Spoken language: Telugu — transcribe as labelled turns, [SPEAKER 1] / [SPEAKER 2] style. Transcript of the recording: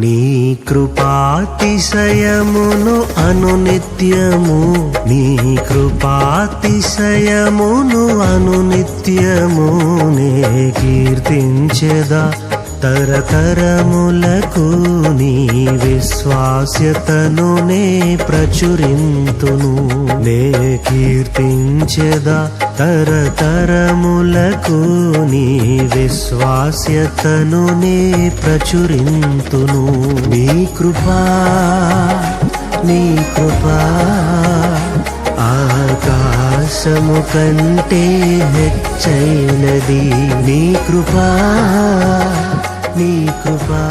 [SPEAKER 1] నీ కృపాతిశయమును అనునిత్యము, నీ కృపాతిశయమును అనునిత్యము నే కీర్తించెదా తరతరములకు. నీ విశ్వాస్యతను నే ప్రచురింతును, నే కీర్తించెదా తరతరములకు. నీ విశ్వాస్యతను నే ప్రచురింతును. నీ కృపా, నీ కృపా ఆకాశము కంటే హెచ్చైనది. నీ కృపా, నీ కృపా